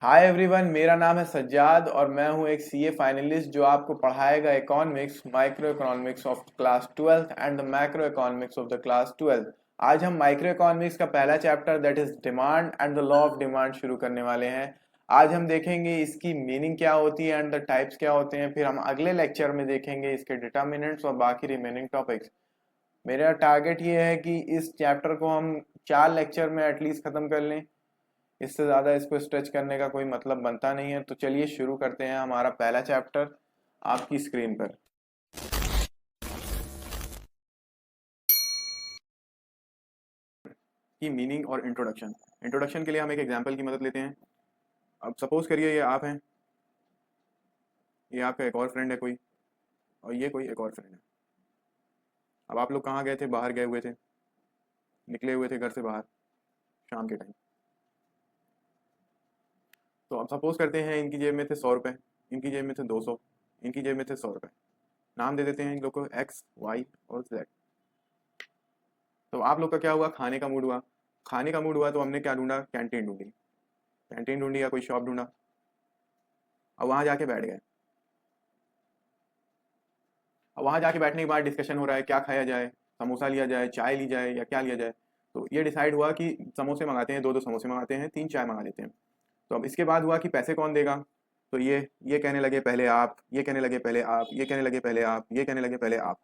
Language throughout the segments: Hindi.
हाय एवरीवन, मेरा नाम है सज्जाद और मैं हूं एक सीए फाइनलिस्ट जो आपको पढ़ाएगा economics, micro economics of class 12th and the macro economics of the class 12th। आज हम माइक्रो इकोनॉमिक्स का पहला chapter that is demand and the law of demand शुरू करने वाले हैं। आज हम देखेंगे इसकी मीनिंग क्या होती है एंड द टाइप्स क्या होते हैं। फिर हम अगले लेक्चर में देखेंगे इसके डिटर्मिनेंट्स और बाकी रिमेनिंग टॉपिक्स। मेरा टारगेट ये है कि इस चैप्टर को हम 4 लेक्चर में एटलीस्ट खत्म कर लें। इससे ज़्यादा इसको स्ट्रेच करने का कोई मतलब बनता नहीं है। तो चलिए शुरू करते हैं हमारा पहला चैप्टर आपकी स्क्रीन पर। की मीनिंग और इंट्रोडक्शन। इंट्रोडक्शन के लिए हम एक एग्जांपल की मदद लेते हैं। अब सपोज करिए ये आप हैं, ये आपका एक और फ्रेंड है कोई, और ये कोई एक और फ्रेंड है। अब आप लोग कहाँ गए थे? बाहर गए हुए थे, निकले हुए थे घर से बाहर शाम के टाइम। तो अब सपोज करते हैं इनकी जेब में थे 100 रुपये, इनकी जेब में थे 200, इनकी जेब में थे 100 रुपये। नाम दे देते हैं इन लोग को एक्स, वाई और जेड। तो आप लोग का क्या हुआ? खाने का मूड हुआ। खाने का मूड हुआ तो हमने क्या ढूंढा? कैंटीन ढूंढी। कैंटीन ढूंढी या कोई शॉप ढूंढा। अब वहां जाके बैठ गए। अब वहां जाके बैठने के बाद डिस्कशन हो रहा है क्या खाया जाए, समोसा लिया जाए, चाय ली जाए या क्या लिया जाए। तो ये डिसाइड हुआ कि समोसे मंगाते हैं, दो दो समोसे मंगाते हैं, 3 चाय मंगा लेते हैं। तो अब इसके बाद हुआ कि पैसे कौन देगा। तो ये कहने लगे पहले आप, ये कहने लगे पहले आप, ये कहने लगे पहले आप, ये कहने लगे पहले आप।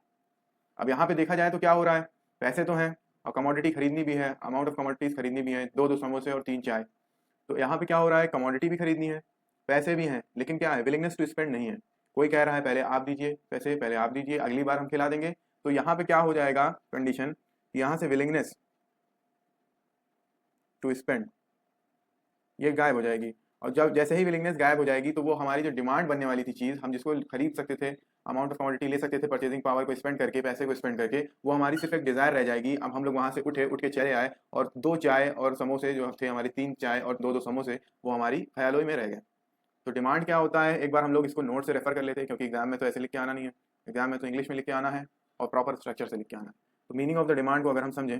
अब यहाँ पे देखा जाए तो क्या हो रहा है? पैसे तो हैं और कमोडिटी खरीदनी भी है, अमाउंट ऑफ कमोडिटीज खरीदनी भी है, दो दो समोसे और 3 चाय। तो यहाँ पे क्या हो रहा है? कमोडिटी भी खरीदनी है, पैसे भी हैं, लेकिन क्या है? विलिंगनेस टू स्पेंड नहीं है। कोई कह रहा है पहले आप दीजिए पैसे, पहले आप दीजिए, अगली बार हम खिला देंगे। तो यहाँ पे क्या हो जाएगा कंडीशन? यहाँ से विलिंगनेस टू स्पेंड ये गायब हो जाएगी। और जब जैसे ही विलिंगनेस गायब हो जाएगी तो वो हमारी जो डिमांड बनने वाली थी चीज़, हम जिसको खरीद सकते थे, अमाउंट ऑफ कमोडिटी ले सकते थे परचेजिंग पावर को स्पेंड करके, पैसे को स्पेंड करके, वो हमारी सिर्फ एक डिज़ायर रह जाएगी। अब हम लोग वहाँ से उठ के चले आए और 2 चाय और समोसे जो थे हमारी, 3 चाय और दो दो समोसे, वो हमारी ख्यालों में रह गए। तो डिमांड क्या होता है? एक बार हम लोग इसको नोट से रेफर कर लेते हैं, क्योंकि एग्जाम में तो ऐसे लिख के आना नहीं है। एग्जाम में तो इंग्लिश में लिख के आना है और प्रॉपर स्ट्रक्चर से लिख के आना है। तो मीनिंग ऑफ द डिमांड को अगर हम समझें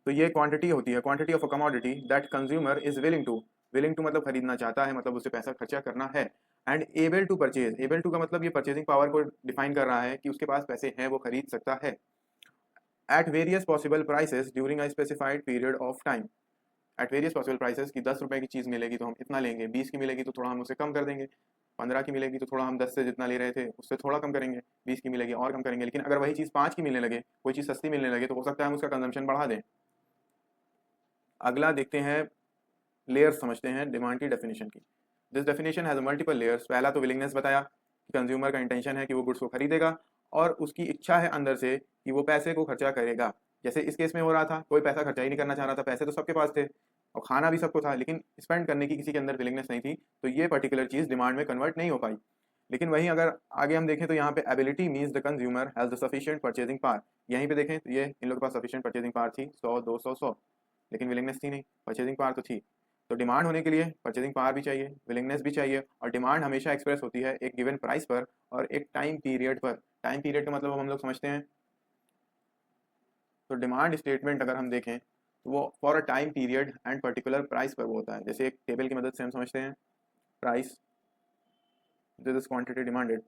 तो ये क्वांटिटी होती है, quantity of a commodity that consumer is willing to मतलब खरीदना चाहता है, मतलब उसे पैसा खर्चा करना है। And able to purchase, able to का मतलब ये परचेजिंग पावर को डिफाइन कर रहा है कि उसके पास पैसे हैं, वो खरीद सकता है। Eight various possible prices during a specified period of time. Eight various possible prices की 10 रुपए की चीज़ मिलेगी तो हम इतना लेंगे, 20 की मिलेगी तो थोड़ा हम उसे कम कर देंगे, 15 की मिलेगी तो थोड़ा हम 10 से जितना ले रहे थे उससे थोड़ा कम करेंगे, 20 की मिलेगी और कम करेंगे। लेकिन अगर वही चीज़ 5 की मिलने लगे, कोई चीज़ सस्ती मिलने लगे, तो हो सकता है हम उसका कंजम्पशन बढ़ा दें। अगला देखते हैं, लेयर्स समझते हैं डिमांड की डेफिनेशन की। This definition has multiple layers. पहला तो विलिंगनेस बताया कि कंज्यूमर का इंटेंशन है कि वो गुड्स को खरीदेगा और उसकी इच्छा है अंदर से कि वो पैसे को खर्चा करेगा। जैसे इस केस में हो रहा था, कोई पैसा खर्चा ही नहीं करना चाह रहा था, पैसे तो सबके पास थे और खाना भी सबको था, लेकिन स्पेंड करने की किसी के अंदर विलिंगनेस नहीं थी। तो ये पर्टिकुलर चीज़ डिमांड में कन्वर्ट नहीं हो पाई। लेकिन वहीं अगर आगे हम देखें तो यहाँ पे ability means the consumer has the sufficient purchasing power. यहीं पे देखें तो ये इन लोगों के पास सफिशिएंट परचेजिंग पावर थी, 100 200 100, लेकिन विलिंगनेस थी नहीं, परचेजिंग पावर तो थी। तो डिमांड होने के लिए परचेजिंग पावर भी चाहिए, विलिंगनेस भी चाहिए, और डिमांड हमेशा एक्सप्रेस होती है एक गिवन प्राइस पर और एक टाइम पीरियड पर। टाइम पीरियड का मतलब हम लोग समझते हैं। तो डिमांड स्टेटमेंट अगर हम देखें तो वो for a time period and particular price पर वो होता है। जैसे एक टेबल की मदद से हम समझते हैं, price this is quantity demanded.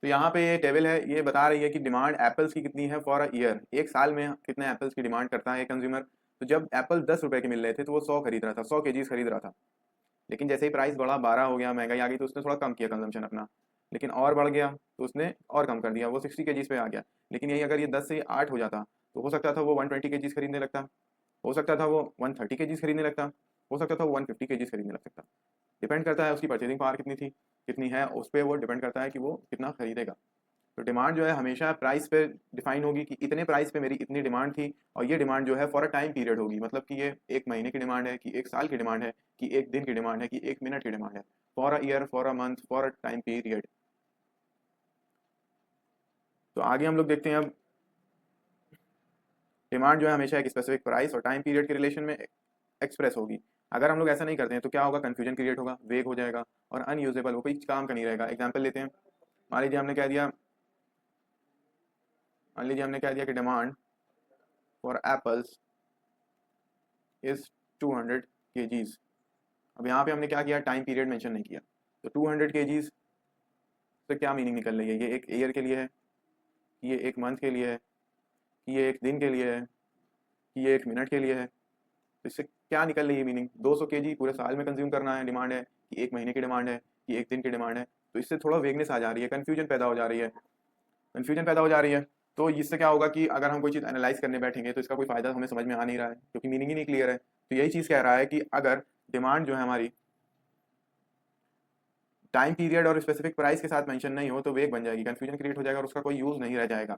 तो यहाँ पे ये टेबल है, ये बता रही है कि डिमांड एप्पल्स की कितनी है फॉर अ ईयर, एक साल में कितने एप्पल्स की डिमांड करता है कंज्यूमर। तो जब एप्पल 10 रुपए के मिल रहे थे तो वो 100 खरीद रहा था, 100 केजीज खरीद रहा था। लेकिन जैसे ही प्राइस बढ़ा, 12 हो गया, महंगाई आ गई, तो उसने थोड़ा कम किया कंजम्पशन अपना। लेकिन और बढ़ गया तो उसने और कम कर दिया, वो 60 केजीज पे आ गया। लेकिन यही अगर ये 10 से 8 हो जाता तो हो सकता था वो 120 केजीज खरीदने लगता, हो सकता था वो 130 केजीज खरीदने लगता, हो सकता था वो 150 केजीज खरीदने लग सकता। डिपेंड करता है उसकी परचेजिंग पावर कितनी थी, कितनी है, उस पर वो डिपेंड करता है कि वो कितना खरीदेगा। तो डिमांड जो है हमेशा प्राइस पे डिफाइन होगी कि इतने प्राइस पे मेरी इतनी डिमांड थी, और ये डिमांड जो है फॉर अ टाइम पीरियड होगी, मतलब कि ये 1 महीने की डिमांड है, कि 1 साल की डिमांड है, कि 1 दिन की डिमांड है, कि 1 मिनट की डिमांड है। For a year, for a month, for a time period. तो आगे हम लोग देखते हैं अब डिमांड जो है हमेशा एक स्पेसिफिक प्राइस और टाइम पीरियड के रिलेशन में एक्सप्रेस होगी। अगर हम लोग ऐसा नहीं करते हैं तो क्या होगा, कन्फ्यूजन क्रिएट होगा, वेग हो जाएगा और अनयूजेबल, वो कोई काम का नहीं रहेगा। एग्जाम्पल लेते हैं, मान लीजिए हमने कह दिया, कि demand for apples is 200 kgs। अब यहाँ पे हमने क्या किया, टाइम पीरियड मेंशन नहीं किया, तो 200 kgs से क्या मीनिंग निकल रही है, ये एक ईयर के लिए है, कि ये एक मंथ के लिए है, कि ये एक दिन के लिए है, कि ये एक मिनट के लिए है। तो इससे क्या निकल रही है मीनिंग, 200 kg पूरे साल में कंज्यूम करना है डिमांड है, कि एक महीने की डिमांड है, कि एक दिन की डिमांड है। तो इससे थोड़ा वेगनेस आ जा रही है, कन्फ्यूजन पैदा हो जा रही है, तो इससे क्या होगा कि अगर हम कोई चीज़ एनालाइज करने बैठेंगे तो इसका कोई फायदा हमें समझ में आ नहीं रहा है, क्योंकि मीनिंग ही नहीं क्लियर है। तो यही चीज़ कह रहा है कि अगर डिमांड जो है हमारी टाइम पीरियड और स्पेसिफिक प्राइस के साथ मेंशन नहीं हो तो वेग बन जाएगी, कंफ्यूजन क्रिएट हो जाएगा और उसका कोई यूज नहीं रह जाएगा।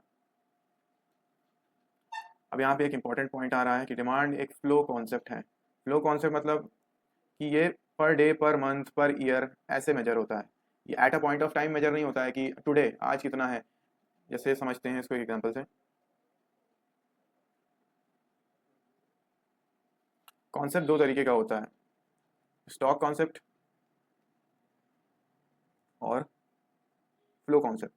अब यहाँ पे एक इंपॉर्टेंट पॉइंट आ रहा है कि डिमांड एक फ्लो कॉन्सेप्ट है। फ्लो कॉन्सेप्ट मतलब कि ये per day, per month, per year ऐसे मेजर होता है, ये at a point of time measure नहीं होता है कि टुडे आज कितना है। जैसे समझते हैं इसको एक एग्जांपल से, कॉन्सेप्ट दो तरीके का होता है, स्टॉक कॉन्सेप्ट और फ्लो कॉन्सेप्ट।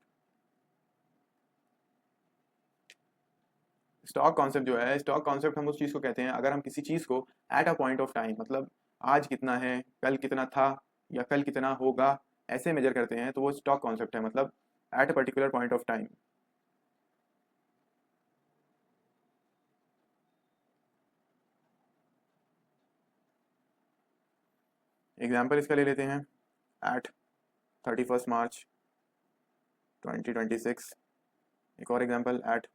स्टॉक कॉन्सेप्ट जो है, स्टॉक कॉन्सेप्ट हम उस चीज़ को कहते हैं अगर हम किसी चीज़ को eight a point of time, मतलब आज कितना है, कल कितना था या कल कितना होगा, ऐसे मेजर करते हैं तो वो स्टॉक कॉन्सेप्ट है, मतलब at a particular point of time. Example इसका ले लेते हैं, एट 31 मार्च 2026। एक और एग्जाम्पल, एट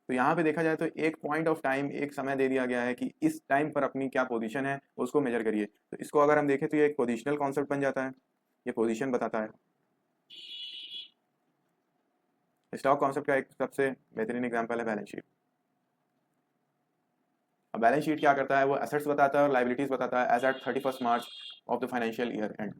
तो यहाँ पे देखा जाए तो एक पॉइंट ऑफ टाइम, एक समय दे दिया गया है कि इस टाइम पर अपनी क्या पोजीशन है उसको मेजर करिए। तो इसको अगर हम देखें तो ये एक पोजिशनल कॉन्सेप्ट बन जाता है, ये पोजीशन बताता है। स्टॉक कॉन्सेप्ट का एक सबसे बेहतरीन एग्जांपल है बैलेंस शीट। अब बैलेंस शीट क्या करता है, वो एसेट्स बताता है और लाइबिलिटीज बताता है as at 31 March of the financial year end.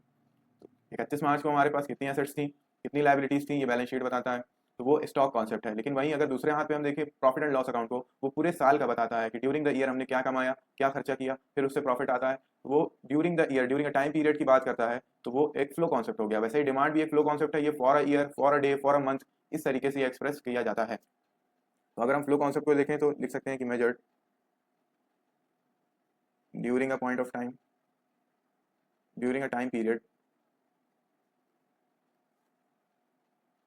31 मार्च को हमारे पास कितनी एसेट्स थी, कितनी लाइबिलिटीज थी, ये बैलेंस शीट बताता है। तो वो स्टॉक कॉन्सेप्ट है। लेकिन वहीं अगर दूसरे हाथ पे हम देखें प्रॉफिट एंड लॉस अकाउंट को, वो पूरे साल का बताता है कि ड्यूरिंग द ईयर हमने क्या कमाया, क्या खर्चा किया, फिर उससे प्रॉफिट आता है। वो during the year, during a time period की बात करता है, तो वो एक फ्लो कॉन्सेप्ट हो गया। वैसे ही डिमांड भी एक फ्लो कॉन्सेप्ट है, ये for a year, for a day, for a month, इस तरीके से एक्सप्रेस किया जाता है। तो अगर हम फ्लो कॉन्सेप्ट को देखें तो लिख सकते हैं कि measured during a point of time, during a time period.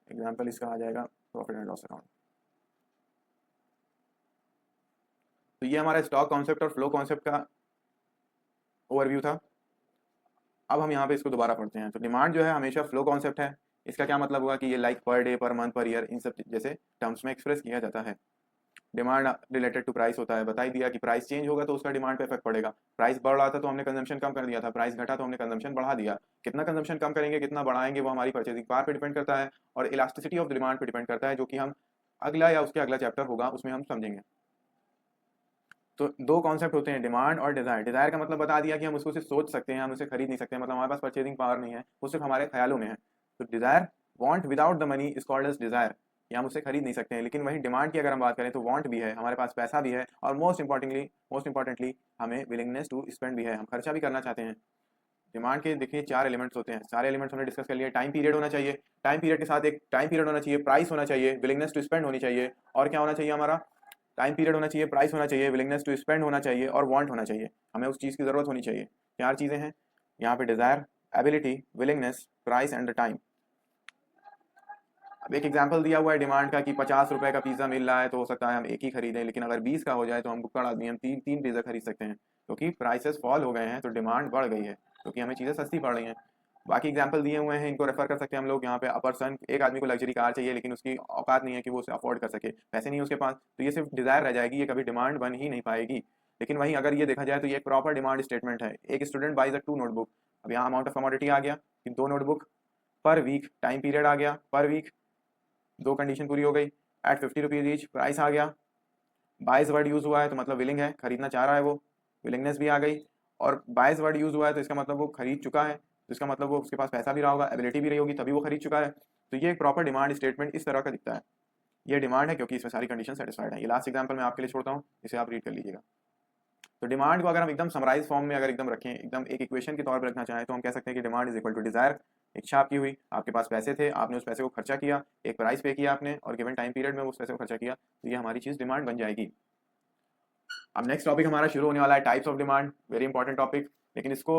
Example इसका आ जाएगा प्रॉफिट एंड लॉस अकाउंट। तो ये हमारा स्टॉक कॉन्सेप्ट और फ्लो कॉन्सेप्ट का ओवरव्यू था। अब हम यहाँ पे इसको दोबारा पढ़ते हैं। तो डिमांड जो है हमेशा फ्लो कॉन्सेप्ट है। इसका क्या मतलब हुआ कि ये like per day, per month, per year, इन सब जैसे टर्म्स में एक्सप्रेस किया जाता है। डिमांड रिलेटेड टू प्राइस होता है, बता ही दिया कि प्राइस चेंज होगा तो उसका डिमांड पे इफेक्ट पड़ेगा। प्राइस बढ़ रहा था तो हमने कंजम्पशन कम कर दिया था, प्राइस घटा तो हमने कंजम्पशन बढ़ा दिया। कितना कंजम्पशन कम करेंगे, कितना बढ़ाएंगे, वो हमारी परचेजिंग पावर पे डिपेंड करता है और इलास्टिसिटी ऑफ डिमांड पे डिपेंड करता है, जो कि हम अगला या उसके अगला चैप्टर होगा उसमें हम समझेंगे। तो दो कॉन्सेप्ट होते हैं, डिमांड और डिजायर। डिजायर का मतलब बता दिया कि हम उसको सिर्फ सोच सकते हैं, हम उसे खरीद नहीं सकते, मतलब हमारे पास परचेजिंग पावर नहीं है, वो सिर्फ हमारे ख्यालों में है। तो desire, want without the money is called as desire, कि हम उसे खरीद नहीं सकते हैं। लेकिन वही डिमांड की अगर हम बात करें तो वांट भी है, हमारे पास पैसा भी है, और मोस्ट इंपॉर्टेंटली हमें विलिंगनेस टू स्पेंड भी है, हम खर्चा भी करना चाहते हैं। डिमांड के देखिए 4 एलिमेंट्स होते हैं, सारे एलिमेंट्स हमने डिस्कस कर लिए। टाइम पीरियड होना चाहिए, टाइम पीरियड के साथ एक टाइम पीरियड होना चाहिए, प्राइस होना चाहिए, विलिंगनेस टू स्पेंड होनी चाहिए, और क्या होना चाहिए हमारा, टाइम पीरियड होना चाहिए, प्राइस होना चाहिए, विलिंगनेस टू स्पेंड होना चाहिए, और वांट होना चाहिए, हमें उस चीज़ की ज़रूरत होनी चाहिए। 4 चीज़ें हैं यहाँ पे, desire, ability, willingness, price and the time. अब एक एग्जांपल दिया हुआ है डिमांड का कि 50 रुपए का पिज़्ज़ा मिल रहा है तो हो सकता है हम एक ही खरीदें, लेकिन अगर 20 का हो जाए तो हम बुक्कड़ आदमी, हम तीन तीन पिज़्ज़ा खरीद सकते हैं, क्योंकि प्राइसेस फॉल हो गए हैं तो डिमांड बढ़ गई है, क्योंकि हमें चीज़ें सस्ती पड़ रही हैं। बाकी एग्जांपल दिए हुए हैं, इनको रेफर कर सकते हैं हम लोग। यहाँ पे अ पर्सन, एक आदमी को लग्जरी कार चाहिए लेकिन उसकी औकात नहीं है कि वो उसे अफोर्ड कर सके, पैसे नहीं है उसके पास, तो ये सिर्फ डिज़ायर रह जाएगी, ये कभी डिमांड बन ही नहीं पाएगी। लेकिन वहीं अगर ये देखा जाए तो ये एक प्रॉपर डिमांड स्टेटमेंट है। एक स्टूडेंट बाइज अ 2 नोटबुक, अब यहाँ अमाउंट ऑफ कमोडिटी आ गया कि 2 नोटबुक पर वीक, टाइम पीरियड आ गया पर वीक, दो कंडीशन पूरी हो गई, एट 50 रुपीज ईच, प्राइस आ गया, बाइस वर्ड यूज हुआ है तो मतलब विलिंग है, खरीदना चाह रहा है वो, विलिंगनेस भी आ गई, और बाइस वर्ड यूज हुआ है तो इसका मतलब वो खरीद चुका है, इसका मतलब वो उसके पास पैसा भी रहा होगा, एबिलिटी भी रही होगी, तभी वो खरीद चुका है। तो ये एक प्रॉपर डिमांड स्टेटमेंट इस तरह का दिखता है। ये डिमांड है क्योंकि इसमें सारी कंडीशन सेटिस्फाइड है। ये लास्ट एग्जाम्पल मैं आपके लिए छोड़ता हूँ, इसे आप रीड कर लीजिएगा। तो डिमांड को अगर हम एकदम समराइज फॉर्म में अगर एकदम रखें, एकदम एक इक्वेशन के तौर पर रखना चाहें, तो हम कह सकते हैं कि demand is equal to desire. इच्छा आपकी हुई, आपके पास पैसे थे, आपने उस पैसे को खर्चा किया, एक प्राइस पे किया आपने, और गिवन टाइम पीरियड में उस पैसे को खर्चा किया, तो ये हमारी चीज डिमांड बन जाएगी। अब नेक्स्ट टॉपिक हमारा शुरू होने वाला है, types of demand. Very important topic, लेकिन इसको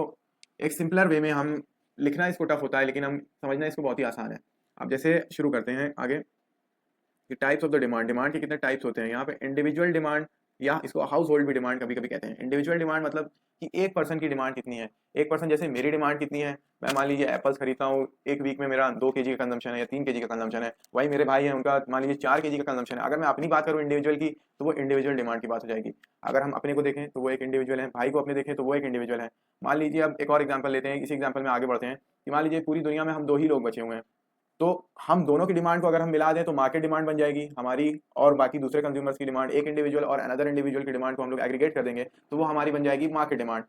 एक सिंपलर वे में हम लिखना इसको टफ होता है, लेकिन हम समझना इसको बहुत ही आसान है। अब जैसे शुरू करते हैं आगे कि types of the demand, demand के कितने टाइप्स होते हैं। यहाँ पे इंडिविजुअल डिमांड या इसको हाउस होल्ड भी डिमांड कभी कभी कहते हैं। इंडिविजुअल डिमांड मतलब कि एक पर्सन की डिमांड कितनी है। एक पर्सन जैसे मेरी डिमांड कितनी है, मैं मान लीजिए एप्पल्स खरीदता हूँ, एक वीक में मेरा 2 kg का कंजम्पशन है या 3 kg का कंजम्पशन है। वही मेरे भाई है, उनका मान लीजिए 4 kg का कंजम्पशन है। अगर मैं अपनी बात करूँ इंडिविजुअल की, तो वो इंडिविजुअल डिमांड की बात हो जाएगी। अगर हम अपने को देखें तो वो एक इंडिविजुअल है, भाई को अपने देखें तो वो एक इंडिविजुअल है। मान लीजिए अब एक और एग्जाम्पल लेते हैं, इसी एग्जाम्पल में आगे बढ़ते हैं कि मान लीजिए पूरी दुनिया में हम 2 ही लोग बचे हुए हैं, तो हम दोनों की डिमांड को अगर हम मिला दें तो मार्केट डिमांड बन जाएगी हमारी, और बाकी दूसरे कंज्यूमर्स की डिमांड, एक इंडिविजुअल और अनदर इंडिविजुअल की डिमांड को हम लोग एग्रीगेट कर देंगे तो वो हमारी बन जाएगी मार्केट डिमांड।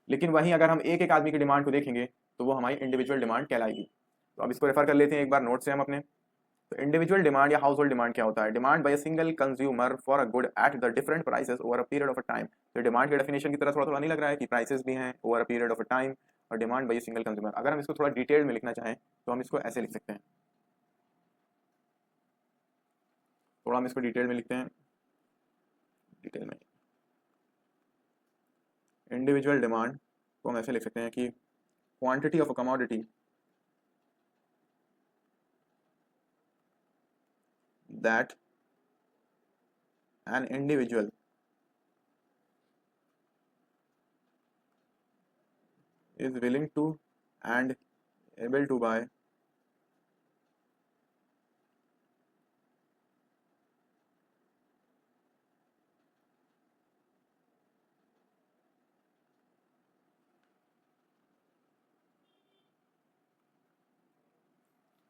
लेकिन वहीं अगर हम एक एक आदमी की डिमांड को देखेंगे तो वो हमारी इंडिविजुअल डिमांड कहलाएगी। तो अब इसको रेफर कर लेते हैं एक बार नोट से हम अपने। तो इंडिविजुअल डिमांड या हाउस होल्ड डिमांड क्या होता है? Demand by a single consumer for a good at the different prices over a period of a time. तो डिमांड की डेफिनेशन की तरह थोड़ा थोड़ा नहीं लग रहा है कि प्राइसेस भी हैं over a period of a time, और डिमांड बाय सिंगल कंज्यूमर। अगर हम इसको थोड़ा डिटेल में लिखना चाहें तो हम इसको ऐसे लिख सकते हैं, थोड़ा हम इसको डिटेल में लिखते हैं, डिटेल में इंडिविजुअल डिमांड को हम ऐसे लिख सकते हैं कि quantity of a commodity that an individual is willing to and able to buy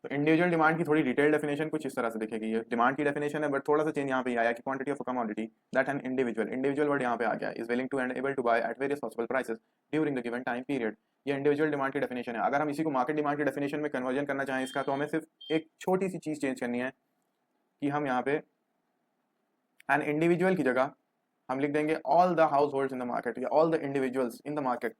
तो इंडिविजुअल डिमांड की थोड़ी डिटेल डेफिनेशन कुछ इस तरह से दिखेगी। ये डिमांड की डेफिनेशन है, बट थोड़ा सा चेंज यहाँ पे आया कि quantity of commodity that an individual, individual word यहाँ पे आ गया, is willing to and able to buy at various possible prices during the given time period. ये इंडिविजुअल डिमांड की डेफिनेशन है। अगर हम इसी को मार्केट डिमांड की डेफिनेशन में कन्वर्जन करना चाहें इसका, तो हमें सिर्फ एक छोटी सी चीज चेंज करनी है कि हम यहाँ पे एन इंडिविजुअल की जगह हम लिख देंगे all the household in the market या all the individuals in the market.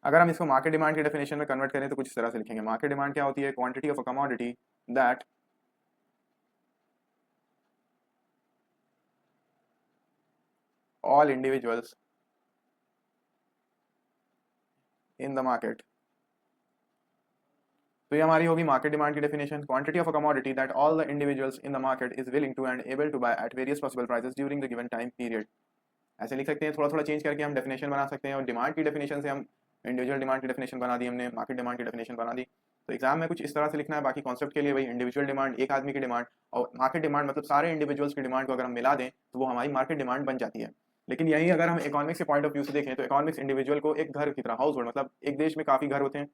अगर हम इसको मार्केट डिमांड की डेफिनेशन में कन्वर्ट करें तो कुछ इस तरह से लिखेंगे, मार्केट डिमांड क्या होती है? Quantity of a commodity that all individuals in the market। तो ये हमारी होगी मार्केट डिमांड की definition, quantity of a commodity that all the individuals in the market is willing to and able to buy at various possible prices during the given time period. ऐसे लिख सकते हैं, थोड़ा थोड़ा चेंज करके हम डेफिनेशन बना सकते हैं, और डिमांड की डेफिनेशन से हम इंडिविजुअल डिमांड की डेफिनेशन बना दी, हमने मार्केट डिमांड की डेफिनेशन बना दी। तो एग्जाम में कुछ इस तरह से लिखना है। बाकी कॉन्सेप्ट के लिए वही इंडिविजुअल डिमांड एक आदमी की डिमांड, और मार्केट डिमांड मतलब सारे इंडिविजुअल्स की डिमांड को अगर हम मिला दें तो वो हमारी मार्केट डिमांड बन जाती है। लेकिन यही अगर हम इकोनॉमिक्स के पॉइंट ऑफ व्यू से देखें तो इकोनॉमिक्स इंडिविजुअल को एक घर की तरह, हाउस होल्ड मतलब एक देश में काफी घर होते हैं,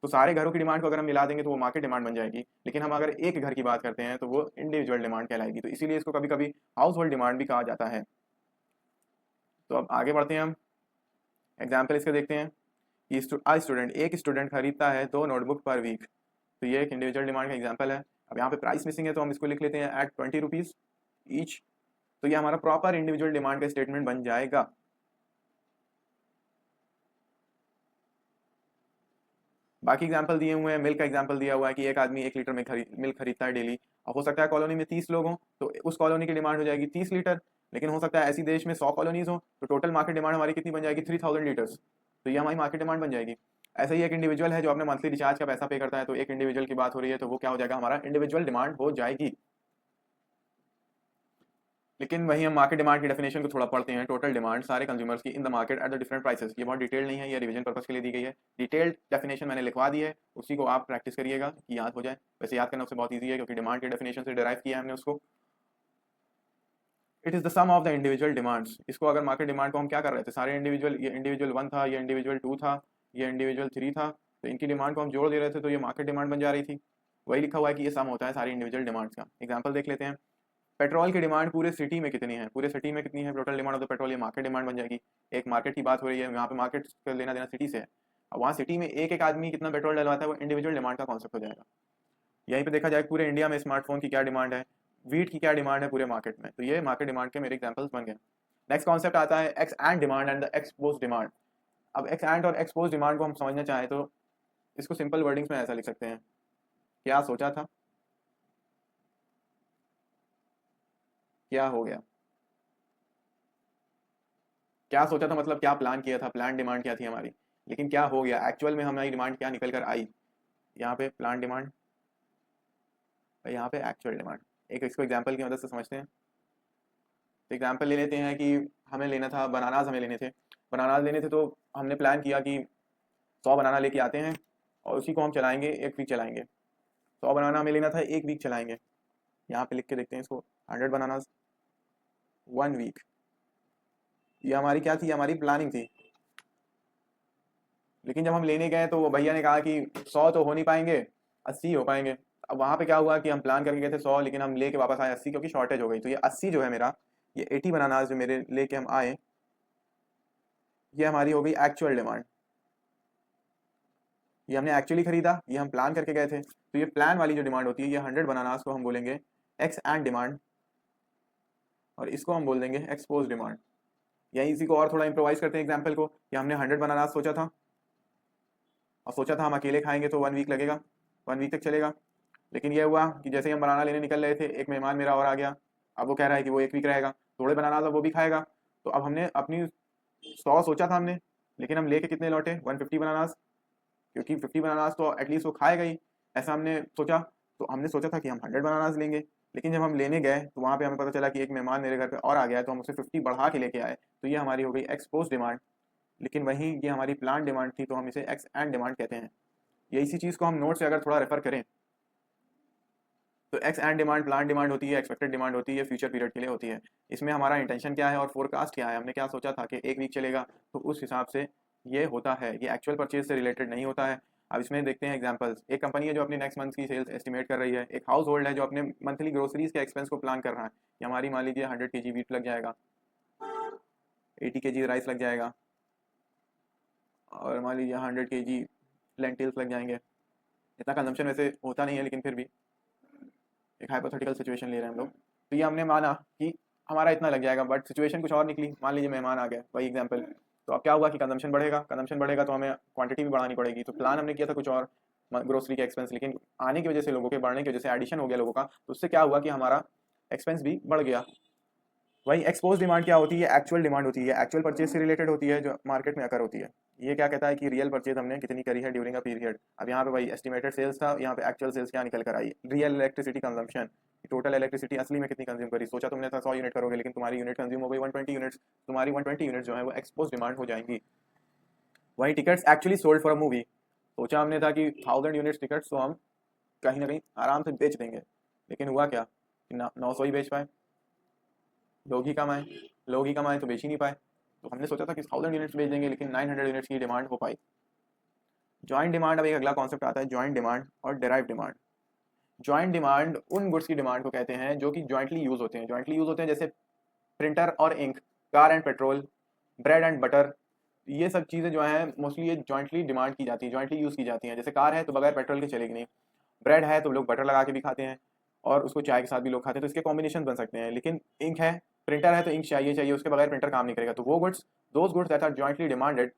तो सारे घरों की डिमांड को अगर हम मिला देंगे तो वो मार्केट डिमांड बन जाएगी। लेकिन हम अगर एक घर की बात करते हैं तो वो इंडिविजुअल डिमांड कहलाएगी। तो इसीलिए इसको कभी कभी हाउस होल्ड डिमांड भी कहा जाता है। तो अब आगे बढ़ते हैं, हम एग्जाम्पल इसके देखते हैं कि स्टूडेंट, एक स्टूडेंट खरीदता है 2 नोटबुक पर वीक। तो ये एक इंडिविजुअल डिमांड का एग्जाम्पल है। अब यहाँ पे प्राइस मिसिंग है तो हम इसको लिख लेते हैं एट 20 रुपीज ईच। तो ये हमारा प्रॉपर इंडिविजुअल डिमांड का स्टेटमेंट बन जाएगा। बाकी एग्जाम्पल दिए हुए हैं, मिल्क का एग्जाम्पल दिया हुआ है कि एक आदमी 1 लीटर में मिल्क खरीदता है डेली। अब हो सकता है कॉलोनी में 30 लोग हों तो उस कॉलोनी की डिमांड हो जाएगी 30 लीटर। लेकिन हो सकता है ऐसी देश में 100 कॉलोनीज हो तो टोटल मार्केट डिमांड हमारी कितनी बन जाएगी? 3000 लीटर्स। तो ये हमारी मार्केट डिमांड बन जाएगी। ऐसे ही एक इंडिविजुअल है जो अपने मंथली रिचार्ज का पैसा पे करता है, तो एक इंडिविजुअल की बात हो रही है तो वो क्या हो जाएगा? हमारा इंडिविजुअल डिमांड हो जाएगी। लेकिन वही हम मार्केट डिमांड की डेफिनेशन को थोड़ा पढ़ते हैं, टोटल डिमांड सारे कंज्यूमर्स की इन the market at the different prices. ये बहुत डिटेल नहीं है, ये रिवीजन पर्पस के लिए दी गई है। डिटेल्ड डेफिनेशन मैंने लिखवा दी है, उसी को आप प्रैक्टिस करिएगा कि याद हो जाए। वैसे याद करना उससे बहुत ईजी है क्योंकि डिमांड की डेफिनेशन से डिराइव किया है हमने उसको। It is the sum of the individual demands. इसको अगर मार्केट डिमांड को हम क्या कर रहे थे, सारे इंडिविजुअल, ये इंडिविजुअल 1 था, ये इंडिविजुअल 2 था, ये इंडिविजुअल 3 था, तो इनकी डिमांड को हम जोड़ दे रहे थे तो ये मार्केट डिमांड बन जा रही थी। वही लिखा हुआ है कि ये सम होता है सारी इंडिविजुअल डिमांड्स का। एग्जाम्पल देख लेते हैं। पेट्रोल की डिमांड पूरे सिटी में कितनी है, पूरे सिटी में कितनी है total demand of the petrol, ये मार्केट डिमांड बन जाएगी। एक मार्केट की बात हो रही है, यहाँ पे मार्केट का लेना देना सिटी से है। अब वहाँ सिटी में एक एक आदमी कितना पेट्रोल डलवाता है, वो इंडिविजुअल डिमांड का कॉन्सेप्ट हो जाएगा। यहीं पे देखा जाए पूरे इंडिया में स्मार्टफोन की क्या डिमांड है, वीट की क्या डिमांड है पूरे मार्केट में, तो ये मार्केट डिमांड के मेरे एग्जांपल्स बन गए। नेक्स्ट कॉन्सेप्ट आता है x and demand and the expose demand. अब एक्स एंड और एक्सपोज डिमांड को हम समझना चाहें तो इसको सिंपल वर्डिंग्स में ऐसा लिख सकते हैं, क्या सोचा था, क्या हो गया। क्या सोचा था मतलब क्या प्लान किया था, प्लान डिमांड क्या थी हमारी, लेकिन क्या हो गया एक्चुअल में, हमारी डिमांड क्या निकल कर आई। यहाँ पे प्लान डिमांड, यहाँ पे एक्चुअल डिमांड। एक इसको एग्जाम्पल की मदद से समझते हैं। तो एग्जाम्पल ले लेते हैं कि हमें लेना था बनानाज, हमें लेने थे बनानाज लेने थे, तो हमने प्लान किया कि 100 बनाना लेके आते हैं और उसी को हम चलाएंगे, 1 वीक चलाएंगे। 100 बनाना हमें लेना था, 1 वीक चलाएंगे। यहाँ पे लिख के देखते हैं इसको, 100 बनानाज 1 वीक। ये हमारी क्या थी, हमारी प्लानिंग थी। लेकिन जब हम लेने गए तो वो भैया ने कहा कि 100 तो हो नहीं पाएंगे, 80 हो पाएंगे। अब वहाँ पे क्या हुआ कि हम प्लान करके गए थे 100, लेकिन हम लेके वापस आए 80 क्योंकि शॉर्टेज हो गई। तो ये 80 जो है मेरा, ये 80 बनानाज जो मेरे लेके हम आए, ये हमारी हो गई एक्चुअल डिमांड। ये हमने एक्चुअली खरीदा, ये हम प्लान करके गए थे। तो ये प्लान वाली जो डिमांड होती है, ये 100 बनानास को हम बोलेंगे एक्स एंड डिमांड, और इसको हम बोल देंगे एक्सपोज डिमांड। यही इसी को और थोड़ा इम्प्रोवाइज करते हैं एग्जाम्पल को, कि हमने 100 बनानास सोचा था, और सोचा था हम अकेले खाएंगे तो 1 वीक लगेगा, 1 वीक तक चलेगा। लेकिन ये हुआ कि जैसे ही हम बनाना लेने निकल रहे थे, एक मेहमान मेरा और आ गया। अब वो कह रहा है कि वो 1 वीक रहेगा, थोड़े बनानास अब वो भी खाएगा। तो अब हमने अपनी 100 सोचा था हमने, लेकिन हम लेके कितने लौटे, 150 बनानास, क्योंकि 50 बनानास तो एटलीस्ट वो खाएगा ही, ऐसा हमने सोचा। तो हमने सोचा था कि हम 100 बनानास लेंगे, लेकिन जब हम लेने गए तो वहाँ पे हमें पता चला कि एक मेहमान मेरे घर पे और आ गया है, तो हम उसे 50 बढ़ा के लेके आए। तो ये हमारी हो गई एक्सपोज डिमांड। लेकिन वहीं ये हमारी प्लान डिमांड थी, तो हम इसे एक्स एंड डिमांड कहते हैं। ये इसी चीज़ को हम नोट से अगर थोड़ा रेफर करें तो x and demand plan demand होती है, एक्सपेक्टेड डिमांड होती है, फ्यूचर पीरियड के लिए होती है। इसमें हमारा इंटेंशन क्या है और फोरकास्ट क्या है, हमने क्या सोचा था कि 1 वीक चलेगा, तो उस हिसाब से ये होता है। ये एक्चुअल परचेज से रिलेटेड नहीं होता है। अब इसमें देखते हैं एग्जांपल्स। एक कंपनी है जो अपनी नेक्स्ट मंथ की सेल्स एस्टिमेट कर रही है, एक हाउस होल्ड है जो अपने मंथली ग्रोसरीज के एक्सपेंस को प्लान कर रहा है। ये हमारी मान लीजिए 100 kg वीट लग जाएगा, 80 kg राइस लग जाएगा, और मान लीजिए 100 kg लेंटिल्स लग जाएंगे। इतना कंजम्पशन वैसे होता नहीं है, लेकिन फिर भी एक हाइपोथेटिकल सिचुएशन ले रहे हैं हम लोग। तो ये हमने माना कि हमारा इतना लग जाएगा, बट सिचुएशन कुछ और निकली। मान लीजिए मेहमान आ गए, वही एग्जांपल। तो अब क्या हुआ कि कंजम्पशन बढ़ेगा, कंजम्पशन बढ़ेगा तो हमें क्वांटिटी भी बढ़ानी पड़ेगी। तो प्लान हमने किया था कुछ और ग्रोसरी के एक्सपेंस, लेकिन आने की वजह से, लोगों के बढ़ने की वजह से, एडिशन हो गया लोगों का, तो उससे क्या हुआ कि हमारा एक्सपेंस भी बढ़ गया। वही एक्सपोज डिमांड क्या होती है, एक्चुअल डिमांड होती है, एक्चुअल परचेज से रिलेटेड होती है, जो मार्केट में अकर होती है। ये क्या कहता है कि रियल परचेज हमने कितनी करी है ड्यूरिंग अ पीरियड। अब यहाँ पे भाई एस्टिमेटेड सेल्स था, यहाँ पे एक्चुअल सेल्स क्या निकल कर आई, real electricity consumption, total electricity असली में कितनी कंज्यूम करी। सोचा तुमने था 100 यूनिट करोगे, लेकिन तुम्हारी यूनिट कंज्यूम हो गई 120 यूनिट्स, तुम्हारी 120 यूनिट जो है वो एक्सपोज डिमांड हो जाएंगी। वही tickets actually sold for a movie, सोचा हमने था कि 1000 यूनिट्स टिकट्स तो हम कहीं ना कहीं आराम से बेच देंगे, लेकिन हुआ क्या कि 900 ही बेच पाए। लोग ही कमाए, लोग ही कमाए तो बेच ही नहीं पाए। तो हमने सोचा था कि 1000 यूनिट्स बेच देंगे, लेकिन 900 यूनिट्स की डिमांड हो पाई। जॉइंट डिमांड, अब एक अगला कॉन्सेप्ट आता है जॉइंट डिमांड और डेराइव डिमांड। जॉइंट डिमांड उन गुड्स की डिमांड को कहते हैं जो कि जॉइंटली यूज होते हैं। जॉइंटली यूज होते हैं जैसे प्रिंटर और ink, car and petrol, bread and butter. ये सब चीज़ें जो हैं मोस्टली ये जॉइंटली डिमांड की जाती है, जॉइंटली यूज़ की जाती हैं। जैसे कार है तो बगैर पेट्रोल के चलेगी नहीं, ब्रेड है तो लोग बटर लगा के भी खाते हैं, और उसको चाय के साथ भी लोग खाते हैं, तो इसके कॉम्बिनेशन बन सकते हैं। लेकिन इंक है, प्रिंटर है तो इंक चाहिए चाहिए, उसके बगैर प्रिंटर काम नहीं करेगा। तो वो goods, those goods that are jointly demanded,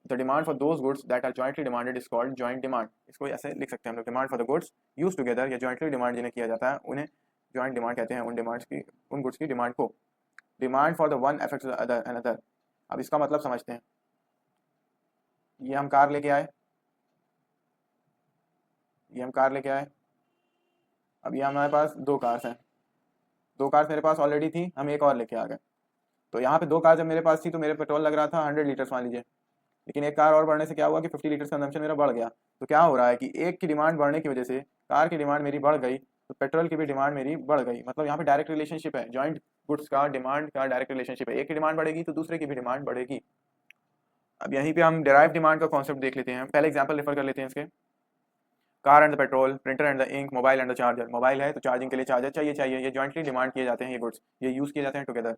the demand for those goods that are jointly demanded is called joint demand. इसको ऐसे लिख सकते हैं हम लोग, demand for the goods use together, या जॉइंटली डिमांड जिन्हें किया जाता है उन्हें जॉइंट डिमांड कहते हैं। उन डिमांड्स की, उन गुड्स की डिमांड को। Demand for the one affects the other another. अब इसका मतलब समझते हैं। ये हम कार लेके आए, ये हम कार लेके आए। अब ये हमारे पास 2 कार्स हैं, 2 कार्स मेरे पास ऑलरेडी थी, हम एक और लेके आ गए। तो यहाँ पे 2 कार जब मेरे पास थी तो मेरे पेट्रोल लग रहा था 100 लीटर्स मान लीजिए, लेकिन एक कार और बढ़ने से क्या हुआ कि 50 लीटर्स कंजम्पशन मेरा बढ़ गया। तो क्या हो रहा है कि एक की डिमांड बढ़ने की वजह से कार की डिमांड मेरी बढ़ गई, तो पेट्रोल की भी डिमांड मेरी बढ़ गई। मतलब यहाँ पे डायरेक्ट रिलेशनशिप है, जॉइंट गुड्स का डिमांड का डायरेक्ट रिलेशनशिप है। एक की डिमांड बढ़ेगी तो दूसरे की भी डिमांड बढ़ेगी। अब यहीं पे हम डिराइव डिमांड का कॉन्सेप्ट देख लेते हैं। पहले एग्जांपल रेफर कर लेते हैं इसके। Car and the petrol, printer and the ink, mobile and the charger. Mobile है तो चार्जिंग के लिए चार्जर चाहिए, ये जॉइंटली डिमांड किए जाते हैं, ये गुड्स ये यूज किए जाते हैं टुगेदर।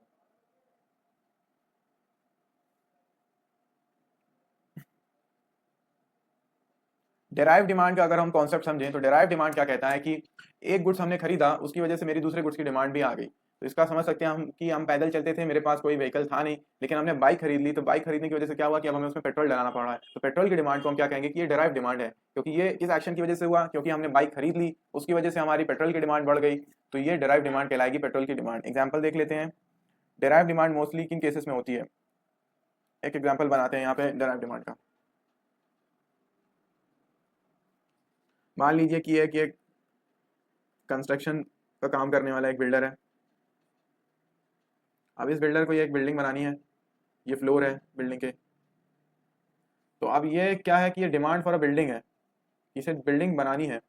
डेराइव डिमांड का अगर हम कॉन्सेप्ट समझें तो डेराइव डिमांड क्या कहता है कि एक गुड्स हमने खरीदा, उसकी वजह से मेरी दूसरे गुड्स की डिमांड भी आ गई। तो इसका समझ सकते हैं हम कि हम पैदल चलते थे, मेरे पास कोई व्हीकल था नहीं, लेकिन हमने बाइक खरीद ली, तो बाइक खरीदने की वजह से क्या हुआ कि अब हमें उसमें पेट्रोल डलाना पड़ रहा है। तो पेट्रोल की डिमांड को हम क्या कहेंगे कि ये डेराइव डिमांड है, क्योंकि ये किस एक्शन की वजह से हुआ, क्योंकि हमने बाइक खरीद ली, उसकी वजह से हमारी पेट्रोल की डिमांड बढ़ गई, तो ये डेराइव डिमांड कहलाएगी, पेट्रोल की डिमांड। एग्जाम्पल देख लेते हैं। डेराइव डिमांड मोस्टली किन केसेस में होती है, एक एग्जाम्पल बनाते हैं यहाँ पे डेराइव डिमांड का। मान लीजिए कि एक कंस्ट्रक्शन का काम करने वाला एक बिल्डर है। अब इस बिल्डर को ये एक बिल्डिंग बनानी है, ये फ्लोर है बिल्डिंग के। तो अब ये क्या है कि ये डिमांड फॉर अ बिल्डिंग है, इसे बिल्डिंग बनानी है।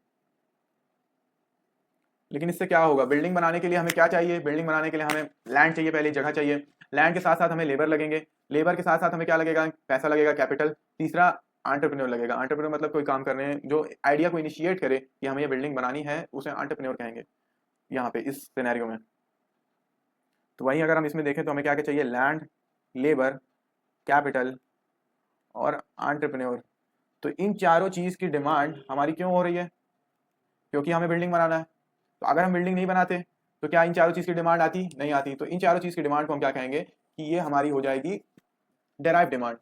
लेकिन इससे क्या होगा, बिल्डिंग बनाने के लिए हमें क्या चाहिए, बिल्डिंग बनाने के लिए हमें लैंड चाहिए, पहले जगह चाहिए। लैंड के साथ साथ हमें लेबर लगेंगे, लेबर के साथ साथ हमें क्या लगेगा, पैसा लगेगा, कैपिटल। तीसरा एंटरप्रेन्योर लगेगा। एंटरप्रेन्योर मतलब कोई काम कर रहे हैं, जो आइडिया को इनिशिएट करे कि हमें ये बिल्डिंग बनानी है, उसे एंटरप्रेन्योर कहेंगे यहाँ पे इस सिनेरियो में। तो वहीं अगर हम इसमें देखें तो हमें क्या क्या चाहिए, लैंड, लेबर, कैपिटल और एंटरप्रेन्योर। तो इन चारों चीज की डिमांड हमारी क्यों हो रही है, क्योंकि हमें बिल्डिंग बनाना है। तो अगर हम बिल्डिंग नहीं बनाते तो क्या इन चारों चीज की डिमांड आती, नहीं आती। तो इन चारों चीज की डिमांड को हम क्या कहेंगे कि ये हमारी हो जाएगी derived demand.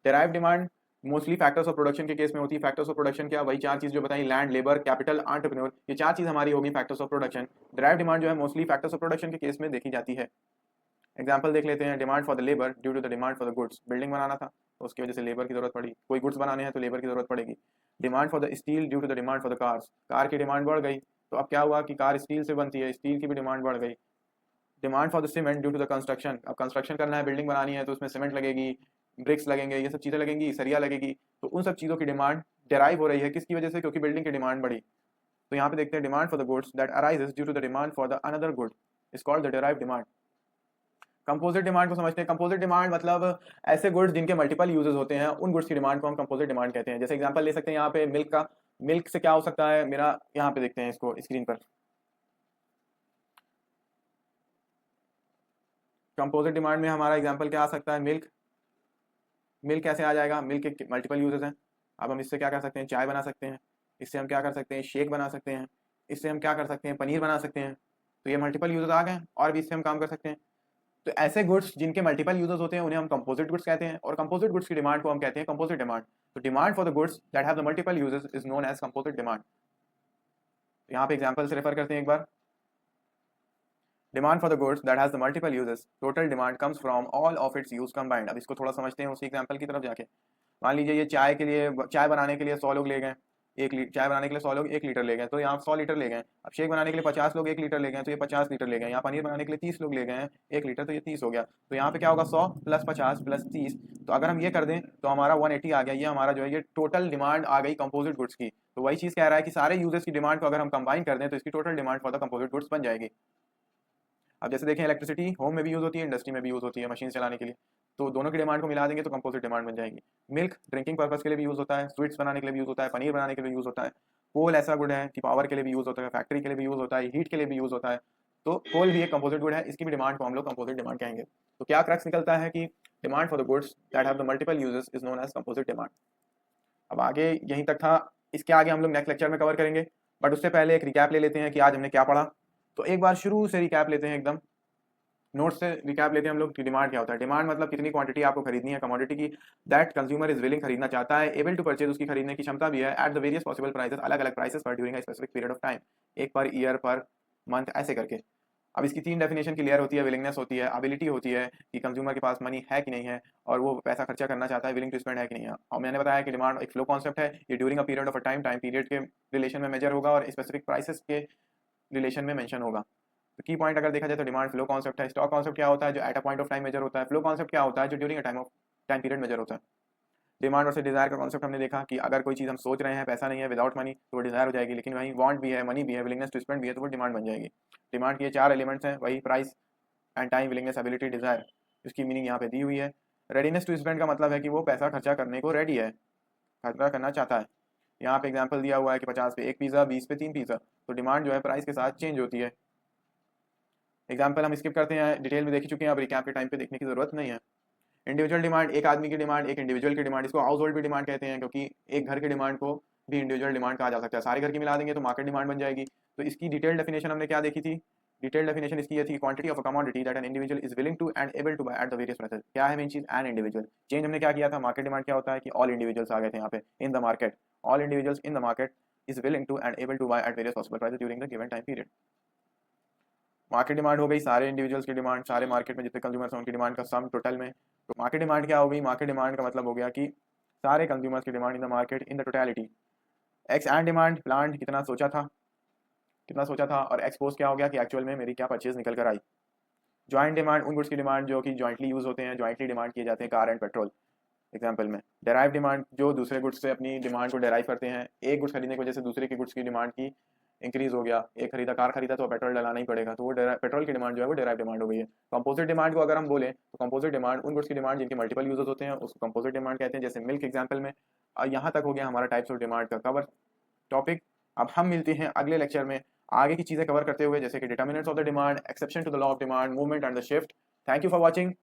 Derived demand mostly factors of production के केस में होती है। फैक्टर्स ऑफ प्रोडक्शन क्या, वही चार चीज जो बताई, लैंड, लेबर, कैपिटल, एंटरप्रेन्योर, ये चार चीज हमारी होगी factors of production. Derive demand जो है मोस्टली फैक्टर्स ऑफ प्रोडक्शन के केस में देखी जाती है। एग्जाम्पल देख लेते हैं। Demand for the labour due to the demand for the goods, building बनाना था तो उसकी वजह से लेबर की जरूरत पड़ी, कोई गुड्स बनाने हैं तो लेबर की जरूरत पड़ेगी। Demand for the steel due to the demand for the cars, car की डिमांड बढ़ गई, तो अब क्या हुआ कि कार स्टील से बनती है, स्टील की भी डिमांड बढ़ गई। Demand for the cement due to the construction, अब कंस्ट्रक्शन करना है, बिल्डिंग बनानी है, तो उसमें सीमेंट लगेगी, ब्रिक्स लगेंगे, ये सब चीज़ें लगेंगी, सरिया लगेगी। तो उन सब चीज़ों की डिमांड डेराइव हो रही है किसकी वजह से, क्योंकि बिल्डिंग की डिमांड बढ़ी। तो यहाँ पे देखते हैं, demand for the goods that arises due to the demand for the another good is called the derive demand. Composite demand को समझते हैं। कंपोजिट डिमांड मतलब ऐसे गुड्स जिनके मल्टीपल यूजेस होते हैं, उन गुड्स की डिमांड को हम कंपोजिट डिमांड कहते हैं। जैसे एग्जांपल ले सकते हैं यहाँ पे मिल्क का। मिल्क से क्या हो सकता है मेरा, यहाँ पे देखते हैं इसको स्क्रीन पर। कंपोजिट डिमांड में हमारा एग्जांपल क्या आ सकता है, मिल्क। मिल्क कैसे आ जाएगा, मिल्क के मल्टीपल यूजेस हैं। अब हम इससे क्या कर सकते हैं, चाय बना सकते हैं, इससे हम क्या कर सकते हैं, शेक बना सकते हैं, इससे हम क्या कर सकते हैं, पनीर बना सकते हैं। तो ये मल्टीपल यूजेस आ गए, और भी इससे हम काम कर सकते हैं। तो ऐसे गुड्स जिनके मल्टीपल यूजर्स होते हैं उन्हें हम कंपोजिट गुड्स कहते हैं, और कंपोजिट गुड्स की डिमांड को हम कहते हैं कंपोजिट डिमांड। तो demand for the goods that have the multiple users is known as composite demand. यहाँ पे एग्जांपल से रेफर करते हैं एक बार। Demand for the goods that has the multiple users, total demand comes from all of its use combined. अब इसको थोड़ा समझते हैं उसी एग्जांपल की तरफ जाके। मान लीजिए ये चाय के लिए, चाय बनाने के लिए 100 लोग ले गए, एक लीटर चाय बनाने के लिए 100 लोग 1 लीटर ले गए, तो यहाँ 100 लीटर ले गए। अब शेक बनाने के लिए 50 लोग 1 लीटर ले गए, तो ये 50 लीटर ले गए। यहाँ पनीर बनाने के लिए 30 लोग ले गए हैं 1 लीटर, तो ये 30 हो गया। तो यहाँ पे क्या होगा, 100 + 50 + 30। तो अगर हम ये कर दें तो हमारा 180 आ गया। ये हमारा जो है ये टोटल डिमांड आ गई कंपोजिट गुड्स की। तो वही चीज़ कह रहा है कि सारे यूजर्स की डिमांड को अगर हम कंबाइन कर दें तो इसकी total demand for the composite goods बन जाएगी। अब जैसे देखें, इलेक्ट्रिसिटी होम में भी यूज़ होती है, इंडस्ट्री में भी यूज़ होती है, मशीन चलाने के लिए। तो दोनों की डिमांड को मिला देंगे तो कंपोजिट डिमांड बन जाएगी। मिल्क ड्रिंकिंग पर्पस के लिए भी यूज़ होता है, स्वीट्स बनाने के लिए भी यूज़ होता है, पनीर बनाने के लिए भी यूज़ होता है। कोल ऐसा गुड है कि पावर के लिए भी यूज़ होता है, फैक्ट्री के लिए भी यूज़ होता है, हीट के लिए भी यूज़ होता है। तो कोल भी एक कंपोजिट गुड है, इसकी भी डिमांड को हम लोग कंपोजिट डिमांड कहेंगे। तो क्या क्रक्स निकलता है कि demand for the goods that have the multiple uses is known as composite demand. अब आगे यहीं तक था, इसके आगे हम लोग नेक्स्ट लेक्चर में कवर करेंगे। बट उससे पहले एक रिकैप ले लेते हैं कि आज हमने क्या पढ़ा। तो एक बार शुरू से रिकैप लेते हैं, एकदम नोट से रिकैप लेते हैं हम लोग कि डिमांड क्या होता है। डिमांड मतलब कितनी क्वांटिटी आपको खरीदनी है कमोडिटी की, दैट कंज्यूमर इज विलिंग, खरीदना चाहता है, एबल टू परचेज, उसकी खरीदने की क्षमता भी है, eight the various possible prices, अलग अलग प्राइसेस पर, during a specific period of time, एक पर ईयर, पर मंथ, ऐसे करके। अब इसकी 3 डेफिनेशन क्लियर होती है, विलिंगनेस होती है, एबिलिटी होती है कि कंज्यूमर के पास मनी है कि नहीं है और वो पैसा खर्चा करना चाहता है, विलिंग टू स्पेंड है कि नहीं है। और मैंने बताया कि डिमांड एक फ्लो कॉन्सेप्ट है, ये during a period of a time, time period के रिलेशन में मेजर होगा और स्पेसिफिक प्राइसेस के रिलेशन में मेंशन होगा। तो की पॉइंट अगर देखा जाए तो डिमांड फ्लो कॉन्सेप्ट है। स्टॉक कॉन्सेप्ट क्या होता है, जो at a point of time measure होता है। फ्लो कॉन्सेप्ट क्या होता है, जो during a time period measure होता है। डिमांड वर्सेस डिजायर का कॉन्सेप्ट हमने देखा कि अगर कोई चीज़ हम सोच रहे हैं, पैसा नहीं है, विदाउट मनी, तो वो डिजायर हो जाएगी, लेकिन वहीं वांट भी है, मनी भी है, विलिंगनेस टू स्पेंड भी है, तो वो डिमांड बन जाएगी। डिमांड के 4 एलिमेंट्स हैं, वही price, and time, willingness, ability, desire, इसकी मीनिंग यहाँ पे दी हुई है। रेडीनेस टू स्पेंड का मतलब है कि वो पैसा खर्चा करने को रेडी है, खर्चा करना चाहता है। यहाँ पे एग्जांपल दिया हुआ है कि 50 पे एक पिज़्ज़ा, 20 पे 3 पिज़्ज़ा, तो डिमांड जो है प्राइस के साथ चेंज होती है। एग्जाम्पल हम स्किप करते हैं, डिटेल में देख चुके हैं, अब रिकैप के टाइम पे देखने की जरूरत नहीं है। इंडिविजुअल डिमांड, एक आदमी की डिमांड, एक इंडिविजुअल की डिमांड, इसको हाउस होल्ड भी डिमांड कहते हैं, क्योंकि एक घर की डिमांड को भी इंडिविजुअल डिमांड कहा जा सकता है। सारे घर की मिला देंगे तो मार्केट डिमांड बन जाएगी। तो इसकी डिटेल डेफिनेशन हमने क्या देखी थी? डिटेल डेफिनेशन इसकी ये थी, quantity of a commodity that an individual is willing to and able to buy at the various prices. क्या है मेन चीज? An individual. चेंज हमने क्या किया था? मार्केट डिमांड क्या होता है कि ऑल इंडिविजुअल्स आ गए थे यहाँ पे in the market, all individuals in the market is willing to and able to buy at various possible prices during the given time period. Market demand हो गई सारे इंडिविजुअल्स की डिमांड, सारे मार्केट में जितने कंज्यूमर्स हैं उनकी डिमांड का सम टोटल में। तो मार्केट डिमांड क्या हो गई? मार्केट डिमांड का मतलब हो गया कि सारे कंज्यूमर्स की demand in the market in the totality. X and demand, plant कितना सोचा था, कितना सोचा था, और एक्सपोज क्या हो गया कि एक्चुअल में मेरी क्या परचेज निकल कर आई। जॉइंट डिमांड, उन गुड्स की डिमांड जो कि जॉइंटली यूज होते हैं, जॉइंटली डिमांड किए जाते हैं, कार एंड पेट्रोल एग्जाम्पल में। डेराइव डिमांड, जो दूसरे गुड्स से अपनी डिमांड को डेराइव करते हैं, एक गुड्स खरीदने की वजह से दूसरे की गुड्स की डिमांड की इंक्रीज हो गया, एक खरीदा कार खरीदा तो पेट्रोल डलाना ही पड़ेगा, तो वो पेट्रोल की डिमांड जो है वो डेराइव डिमांड हो गई है। कंपोजिट डिमांड को अगर हम बोले तो कंपोजिट डिमांड उन गुड्स की डिमांड जिनके मल्टीपल यूजेस होते हैं उसको कंपोजिट डिमांड कहते हैं, जैसे मिल्क एग्जाम्पल में। यहाँ तक हो गया हमारा टाइप्स ऑफ डिमांड का कवर टॉपिक। अब हम मिलते हैं अगले लेक्चर में आगे की चीजें कवर करते हुए, जैसे कि determinants of the demand, exception to the law of demand, movement and the shift. Thank you for watching.